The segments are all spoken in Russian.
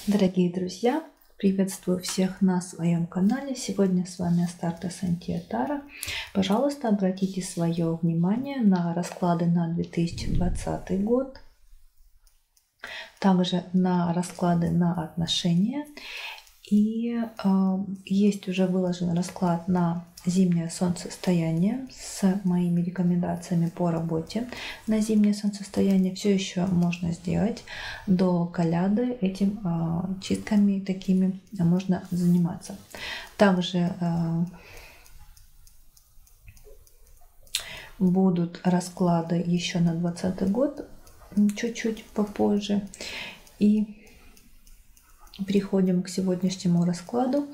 Дорогие друзья, приветствую всех на своем канале. Сегодня с вами Астарта Сантья Таро. Пожалуйста, обратите свое внимание на расклады на 2020 год, также на расклады на отношения. И есть уже выложен расклад на зимнее солнцестояние с моими рекомендациями по работе на зимнее солнцестояние. Все еще можно сделать до коляды, этим чистками такими можно заниматься. Также будут расклады еще на 2020 год чуть-чуть попозже. И переходим к сегодняшнему раскладу.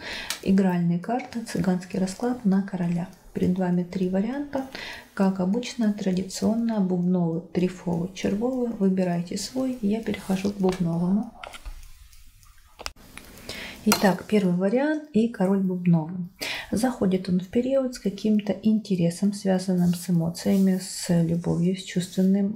Игральные карты, цыганский расклад на короля. Перед вами три варианта. Как обычно, традиционно бубновый, трифовый, червовый. Выбирайте свой. Я перехожу к бубновому. Итак, первый вариант и король бубновый. Заходит он в период с каким-то интересом, связанным с эмоциями, с любовью, с чувственной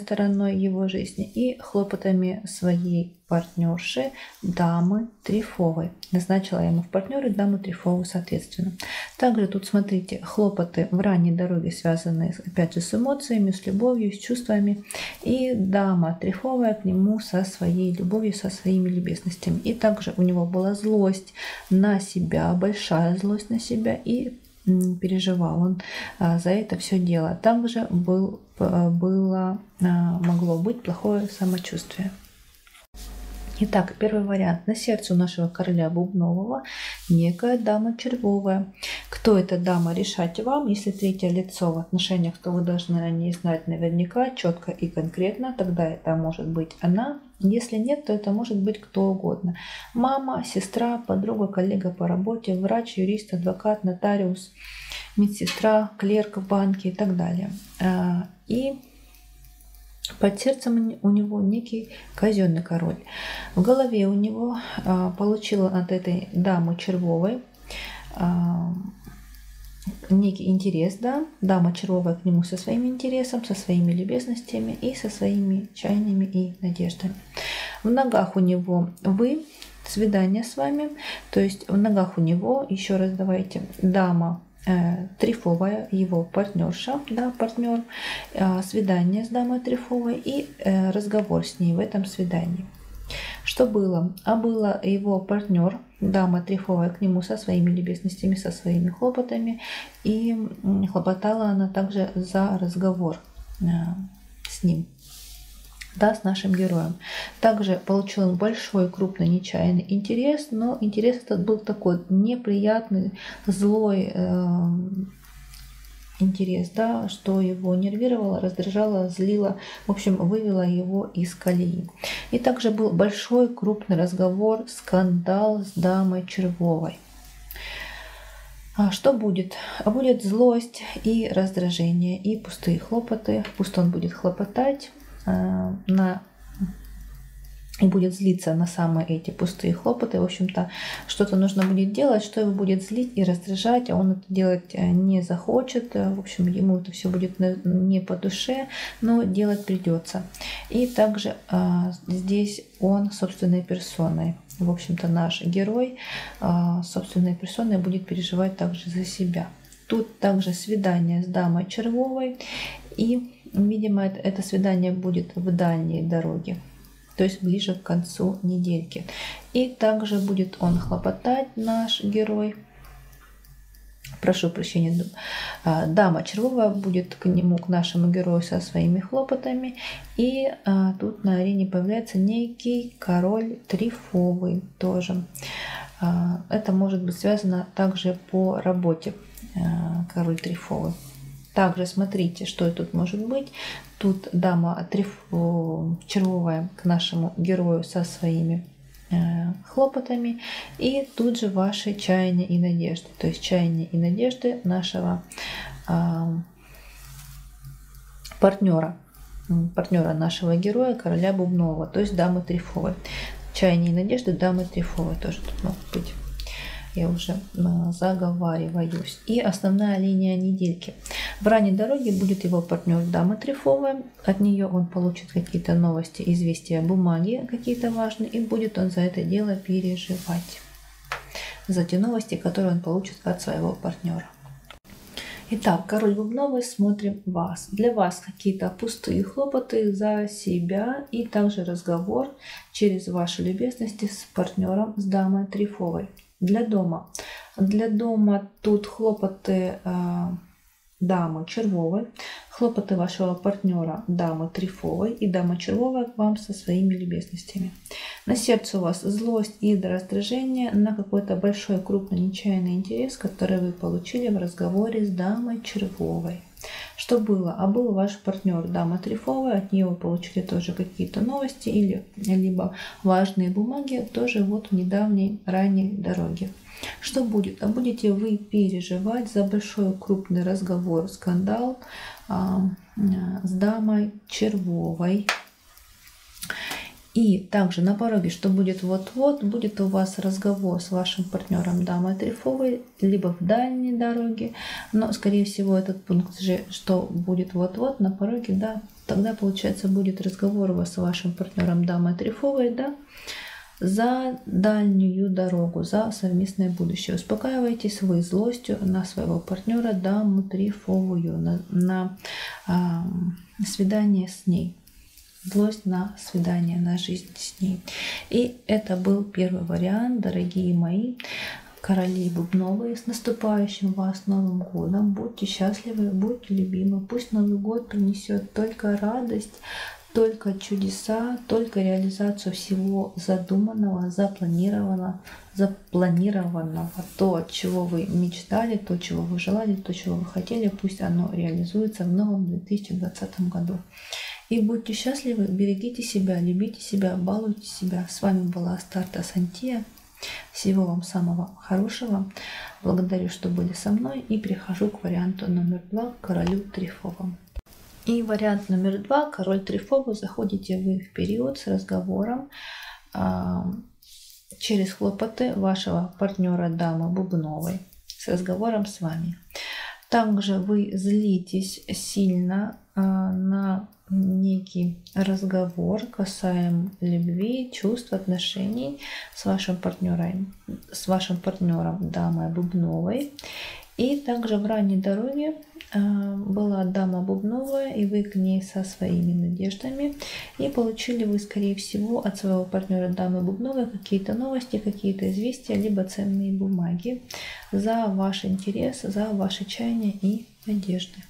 стороной его жизни и хлопотами своей партнерши, дамы трифовой. Назначила я ему в партнеры даму трифовую соответственно. Также тут, смотрите, хлопоты в ранней дороге, связанные опять же с эмоциями, с любовью, с чувствами. И дама трифовая к нему со своей любовью, со своими любезностями. И также у него была злость на себя, большая злость на себя, и переживал он за это все дело. Также могло быть плохое самочувствие. Итак, первый вариант. На сердце у нашего короля бубнового некая дама червовая. Кто эта дама, решать вам. Если третье лицо в отношениях, то вы должны о ней знать наверняка, четко и конкретно. Тогда это может быть она. Если нет, то это может быть кто угодно. Мама, сестра, подруга, коллега по работе, врач, юрист, адвокат, нотариус, медсестра, клерк в банке и так далее. И под сердцем у него некий казенный король. В голове у него получил от этой дамы червовой некий интерес, да, дама червовая к нему со своим интересом, со своими любезностями и со своими чаяниями и надеждами. В ногах у него вы, свидание с вами, то есть в ногах у него, еще раз давайте, дама трифовая, его партнерша, да, партнер, свидание с дамой трифовой и разговор с ней в этом свидании. Что было? А было его партнер, дама трифовая, к нему со своими любезностями, со своими хлопотами, и хлопотала она также за разговор с ним, да, с нашим героем. Также получил он большой, крупный, нечаянный интерес, но интерес этот был такой неприятный, злой интерес, да, что его нервировало, раздражало, злило, в общем, вывело его из колеи. И также был большой, крупный разговор, скандал с дамой червовой. Что будет? Будет злость и раздражение, и пустые хлопоты. Пусть он будет хлопотать и будет злиться на самые эти пустые хлопоты. В общем-то, что-то нужно будет делать, что его будет злить и раздражать, а он это делать не захочет. В общем, ему это все будет не по душе, но делать придется. И также здесь он собственной персоной. В общем-то, наш герой собственной персоной будет переживать также за себя. Тут также свидание с дамой червовой, и, видимо, это свидание будет в дальней дороге, то есть ближе к концу недельки. И также будет он хлопотать, наш герой. Прошу прощения, дама червовая будет к нему, к нашему герою со своими хлопотами. И тут на арене появляется некий король трифовый тоже. Это может быть связано также по работе, король трифовый. Также смотрите, что тут может быть. Тут дама червовая к нашему герою со своими хлопотами. И тут же ваши чаяния и надежды. То есть чаяния и надежды нашего партнера нашего героя, короля бубнового, то есть дамы трифовой. Чаяния и надежды дамы трифовой тоже тут могут быть. Я уже заговариваюсь. И основная линия недельки. В ранней дороге будет его партнер дама трефовая. От нее он получит какие-то новости, известия, бумаги какие-то важные. И будет он за это дело переживать. За те новости, которые он получит от своего партнера. Итак, король бубновый, смотрим вас. Для вас какие-то пустые хлопоты за себя и также разговор через ваши любезности с партнером, с дамой трефовой. Для дома. Для дома тут хлопоты дамы червовой, хлопоты вашего партнера дамы трефовой и дама червовая к вам со своими любезностями. На сердце у вас злость и раздражение на какой-то большой, крупный, нечаянный интерес, который вы получили в разговоре с дамой червовой. Что было? А был ваш партнер дама трефовая, от нее вы получили тоже какие-то новости или либо важные бумаги, тоже вот в недавней ранней дороге. Что будет? А будете вы переживать за большой крупный разговор, скандал с дамой червовой. И также на пороге, что будет вот-вот, будет у вас разговор с вашим партнером дамой трефовой, либо в дальней дороге, но скорее всего этот пункт же, что будет вот-вот на пороге, да, тогда получается будет разговор у вас с вашим партнером дамой трефовой, да, за дальнюю дорогу, за совместное будущее. Успокаивайтесь вы злостью на своего партнера даму трефовую, на свидание с ней. Злость на свидание, на жизнь с ней. И это был первый вариант, дорогие мои короли бубновые. С наступающим вас Новым годом. Будьте счастливы, будьте любимы. Пусть Новый год принесет только радость, только чудеса, только реализацию всего задуманного, запланированного, то, чего вы мечтали, то, чего вы желали, то, чего вы хотели. Пусть оно реализуется в новом 2020 году. И будьте счастливы, берегите себя, любите себя, балуйте себя. С вами была Астарта Сантия. Всего вам самого хорошего. Благодарю, что были со мной. И перехожу к варианту номер 2, королю трефовому. И вариант номер 2, король трефовый. Заходите вы в период с разговором через хлопоты вашего партнера дамы бубновой. С разговором с вами. Также вы злитесь сильно на некий разговор касаемо любви, чувств, отношений с вашим партнером дамой бубновой. И также в ранней дороге была дама бубновая, и вы к ней со своими надеждами. И получили вы, скорее всего, от своего партнера дамы бубновой какие-то новости, какие-то известия, либо ценные бумаги за ваш интерес, за ваши чаяния и надежды.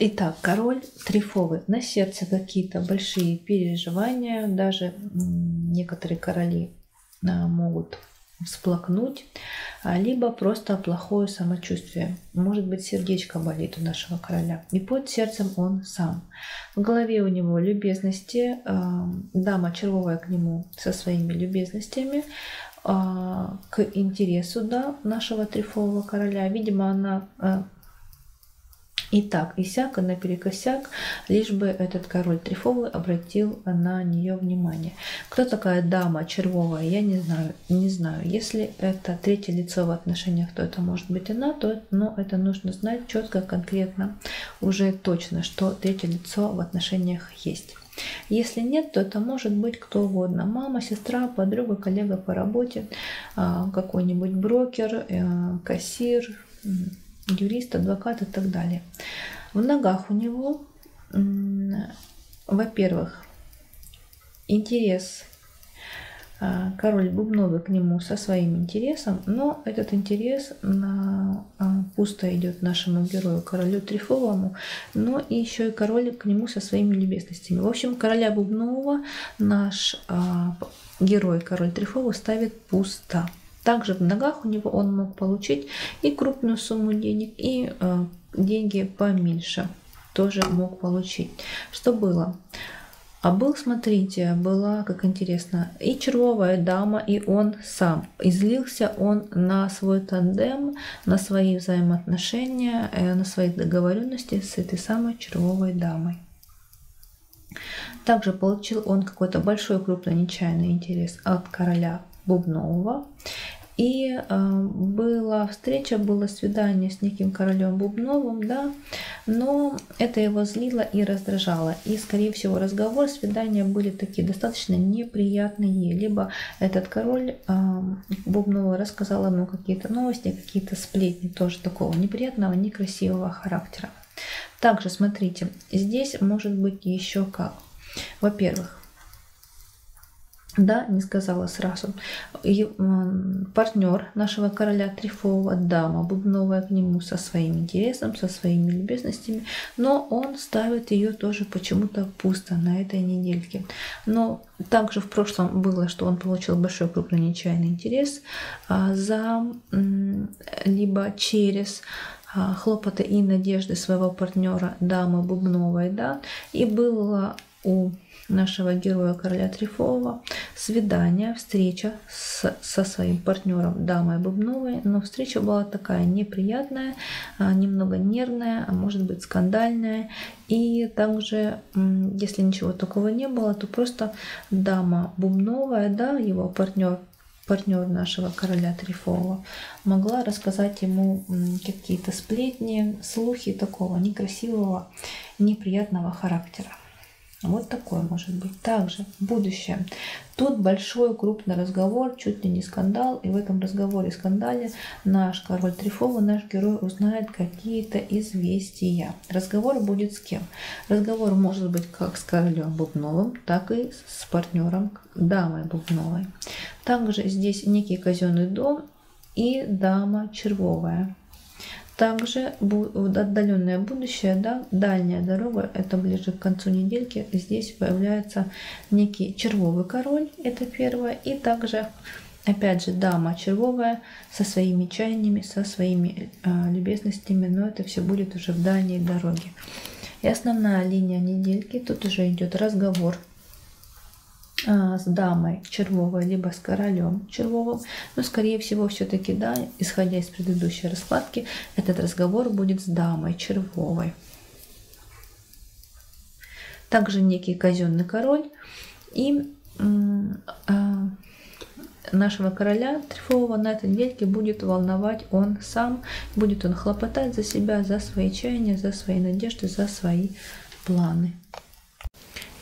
Итак, король трефовый. На сердце какие-то большие переживания. Даже некоторые короли могут всплакнуть, либо просто плохое самочувствие. Может быть, сердечко болит у нашего короля. И под сердцем он сам. В голове у него любезности. Дама червовая к нему со своими любезностями. К интересу, да, нашего трефового короля. Видимо, она и так, и сяк, и наперекосяк, лишь бы этот король трефовый обратил на нее внимание. Кто такая дама червовая, я не знаю. Если это третье лицо в отношениях, то это может быть она, но это нужно знать четко, конкретно, уже точно, что третье лицо в отношениях есть. Если нет, то это может быть кто угодно. Мама, сестра, подруга, коллега по работе, какой-нибудь брокер, кассир, юрист, адвокат и так далее. В ногах у него, во-первых, интерес, король бубновый к нему со своим интересом, но этот интерес пусто идет нашему герою, королю трефовому, но и еще и король к нему со своими любезностями. В общем, короля бубнового наш герой, король трефовый, ставит пусто. Также в ногах у него он мог получить и крупную сумму денег, и деньги поменьше тоже мог получить. Что было? А был, смотрите, была, как интересно, и червовая дама, и он сам. И злился он на свой тандем, на свои взаимоотношения, на свои договоренности с этой самой червовой дамой. Также получил он какой-то большой, крупный, нечаянный интерес от короля бубнового. И была встреча, было свидание с неким королем Бубновым, да, но это его злило и раздражало. И, скорее всего, разговор, свидания были такие достаточно неприятные. Либо этот король Бубнова рассказал ему какие-то новости, какие-то сплетни, тоже такого неприятного, некрасивого характера. Также, смотрите, здесь может быть еще как. Во-первых, да, не сказала сразу. Партнер нашего короля Трифового, дама Бубновая, к нему со своим интересом, со своими любезностями, но он ставит ее тоже почему-то пусто на этой недельке. Но также в прошлом было, что он получил большой крупный нечаянный интерес либо через хлопоты и надежды своего партнера дамы Бубновой, да, и было у нашего героя короля Трифового свидание, встреча со своим партнером дамой Бубновой, но встреча была такая неприятная, немного нервная, а может быть скандальная. И также, если ничего такого не было, то просто дама Бубновая, да, его партнер нашего короля Трифового, могла рассказать ему какие-то сплетни, слухи такого некрасивого, неприятного характера. Вот такое может быть. Также будущее. Тут большой крупный разговор, чуть ли не скандал. И в этом разговоре, скандале наш король Трифова, наш герой узнает какие-то известия. Разговор будет с кем? Разговор может быть как с королем Бубновым, так и с партнером дамой Бубновой. Также здесь некий казенный дом и дама Червовая. Также отдаленное будущее, да, дальняя дорога, это ближе к концу недельки. Здесь появляется некий червовый король, это первое. И также, опять же, дама червовая со своими чаяниями, со своими любезностями, но это все будет уже в дальней дороге. И основная линия недельки, тут уже идет разговор с дамой Червовой, либо с королем Червовым. Но, скорее всего, все-таки, да, исходя из предыдущей раскладки, этот разговор будет с дамой Червовой. Также некий казенный король. И нашего короля Трифового на этой недельке будет волновать он сам. Будет он хлопотать за себя, за свои чаяния, за свои надежды, за свои планы.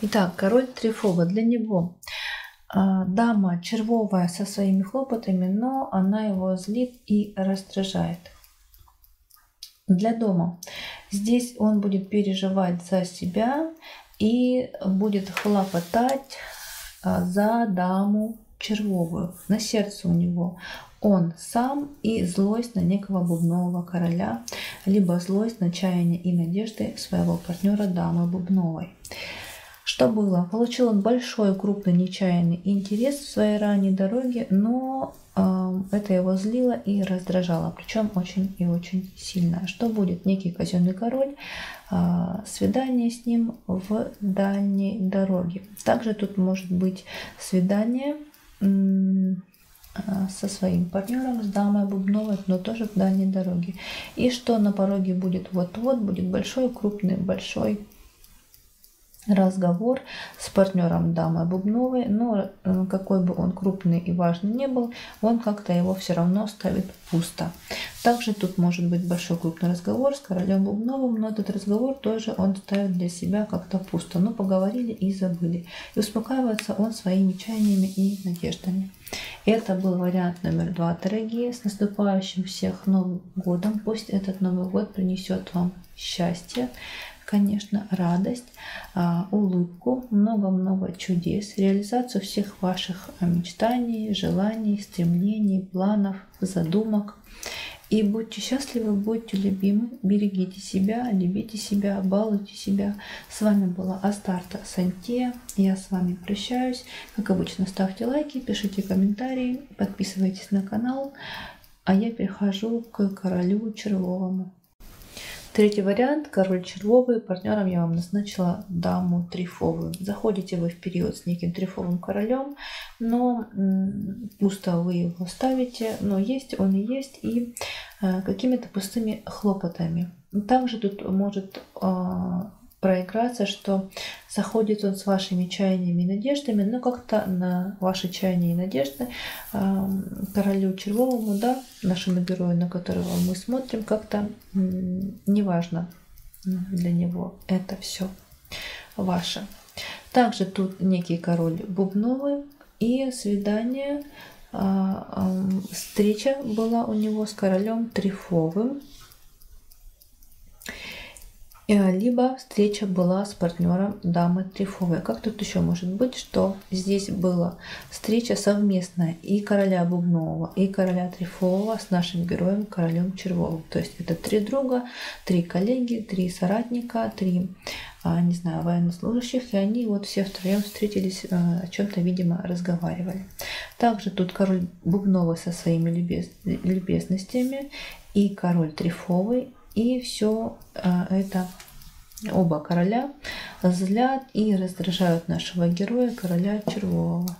Итак, король Трифова, для него дама Червовая со своими хлопотами, но она его злит и раздражает. Для дома здесь он будет переживать за себя и будет хлопотать за даму Червовую. На сердце у него он сам и злость на некого Бубнового короля, либо злость на чаяния и надежды своего партнера дамы Бубновой. Что было? Получил он большой, крупный, нечаянный интерес в своей ранней дороге, но это его злило и раздражало, причем очень и очень сильно. Что будет? Некий казенный король, свидание с ним в дальней дороге. Также тут может быть свидание со своим партнером, с дамой Бубновой, но тоже в дальней дороге. И что на пороге будет вот-вот, будет большой, крупный, большой разговор с партнером дамы Бубновой, но какой бы он крупный и важный не был, он как-то его все равно ставит пусто. Также тут может быть большой крупный разговор с королем Бубновым, но этот разговор тоже он ставит для себя как-то пусто. Ну, поговорили и забыли. И успокаивается он своими чаяниями и надеждами. Это был вариант номер 2, дорогие. С наступающим всех Новым годом. Пусть этот Новый год принесет вам счастье, конечно, радость, улыбку, много-много чудес, реализацию всех ваших мечтаний, желаний, стремлений, планов, задумок. И будьте счастливы, будьте любимы, берегите себя, любите себя, балуйте себя. С вами была Астарта Сантия. Я с вами прощаюсь. Как обычно, ставьте лайки, пишите комментарии, подписывайтесь на канал. А я перехожу к королю Червовому. Третий вариант, король Червовый, партнером я вам назначила даму Трифовую. Заходите вы в период с неким Трифовым королем, но пусто вы его ставите, но есть он и есть, и какими-то пустыми хлопотами. Также тут может проиграться, что заходит он с вашими чаяниями и надеждами, но как-то на ваши чаяния и надежды королю червовому, да, нашему герою, на которого мы смотрим, как-то неважно для него это все ваше. Также тут некий король бубновый и свидание, встреча была у него с королем трефовым, либо встреча была с партнером дамы трефовой. Как тут еще может быть, что здесь была встреча совместная и короля бубнового, и короля трефового с нашим героем королем червовым. То есть это 3 друга, 3 коллеги, 3 соратника, 3, не знаю, военнослужащих, и они вот все втроем встретились, о чем-то, видимо, разговаривали. Также тут король бубновый со своими любезностями и король трефовый. И все это, оба короля злят и раздражают нашего героя, короля червового.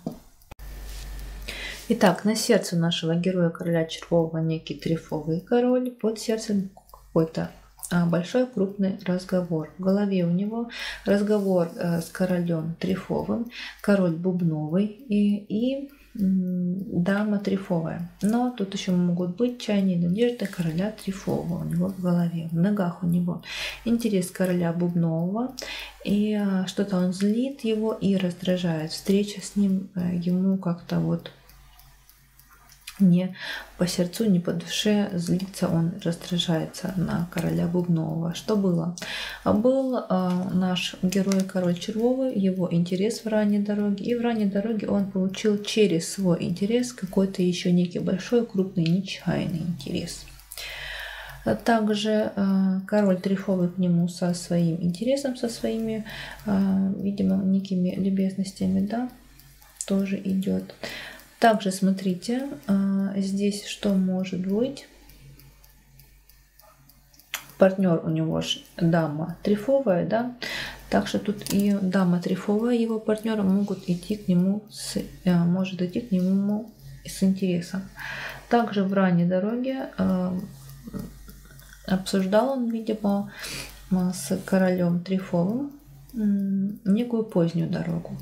Итак, на сердце нашего героя, короля червового, некий трефовый король, под сердцем какой-то большой крупный разговор. В голове у него разговор с королем трефовым, король бубновый и дама трефовая. Но тут еще могут быть чаяния и надежды короля трефового у него в голове, в ногах у него. Интерес короля бубнового, и что-то он злит его и раздражает. Встреча с ним ему как-то вот не по сердцу, не по душе, злится он, раздражается на короля бубнового. Что было? Был наш герой король червовый, его интерес в ранней дороге, и в ранней дороге он получил через свой интерес какой-то еще некий большой, крупный, нечаянный интерес. Также король трефовый к нему со своим интересом, со своими, видимо, некими любезностями, да, тоже идет. Также смотрите, здесь что может быть. Партнер у него же дама трефовая, да. Так что тут и дама трефовая, его партнеры могут идти к нему может идти к нему с интересом. Также в ранней дороге обсуждал он, видимо, с королем трефовым некую позднюю дорогу.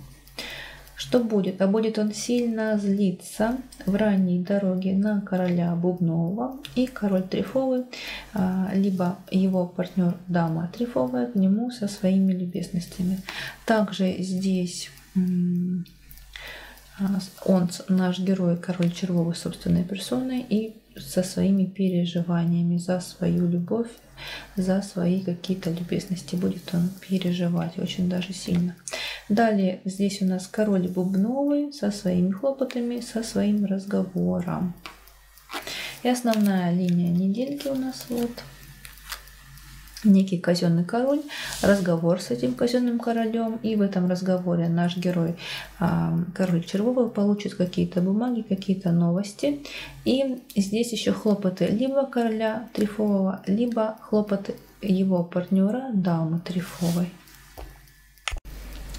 Что будет? А будет он сильно злиться в ранней дороге на короля бубнового, и король трефовый, либо его партнер дама трефовая к нему со своими любезностями. Также здесь он, наш герой, король червовый, собственной персоной и со своими переживаниями за свою любовь, за свои какие-то любезности будет он переживать очень даже сильно. Далее здесь у нас король бубновый со своими хлопотами, со своим разговором. И основная линия недельки у нас вот некий казенный король, разговор с этим казенным королем, и в этом разговоре наш герой, король червовый, получит какие-то бумаги, какие-то новости, и здесь еще хлопоты либо короля трефового, либо хлопоты его партнера дамы трефовой.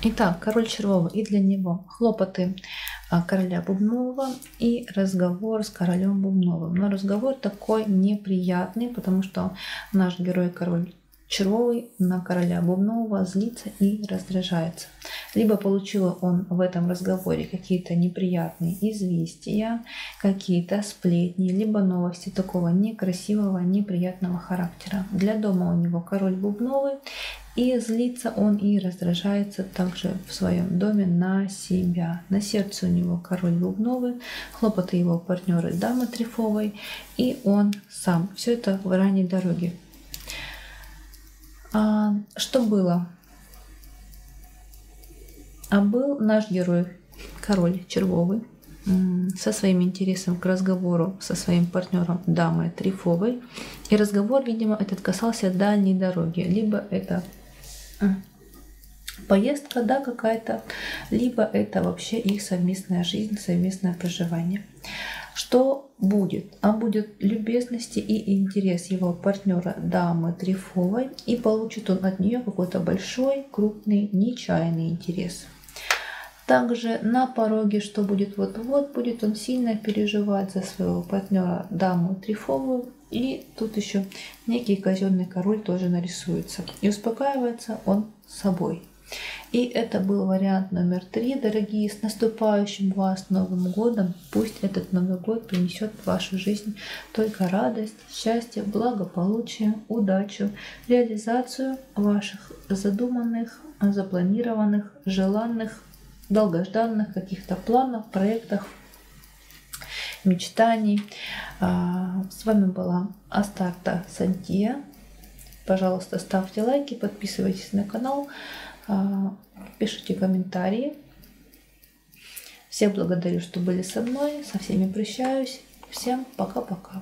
Итак, король червовый, и для него хлопоты короля бубнового и разговор с королем бубновым. Но разговор такой неприятный, потому что наш герой, король червовый, на короля бубнового злится и раздражается. Либо получил он в этом разговоре какие-то неприятные известия, какие-то сплетни, либо новости такого некрасивого, неприятного характера. Для дома у него король бубновый, и злится он и раздражается также в своем доме на себя. На сердце у него король бубновый, хлопоты его партнеры дамы трефовой, и он сам. Все это в ранней дороге. Что было? Был наш герой, король червовый, со своим интересом к разговору со своим партнером дамой трефовой. И разговор, видимо, этот касался дальней дороги. Либо это поездка, да, какая-то, либо это вообще их совместная жизнь, совместное проживание. Что будет? А будет любезности и интерес его партнера дамы трефовой, и получит он от нее какой-то большой, крупный, нечаянный интерес. Также на пороге, что будет вот-вот, будет он сильно переживать за своего партнера даму трефовую, И тут еще некий казенный король тоже нарисуется. И успокаивается он собой. И это был вариант номер 3, дорогие. С наступающим вас Новым годом! Пусть этот Новый год принесет в вашу жизнь только радость, счастье, благополучие, удачу, реализацию ваших задуманных, запланированных, желанных, долгожданных каких-то планов, проектов, мечтаний. С вами была Астарта Сантья. Пожалуйста, ставьте лайки, подписывайтесь на канал, пишите комментарии. Всех благодарю, что были со мной. Со всеми прощаюсь. Всем пока-пока.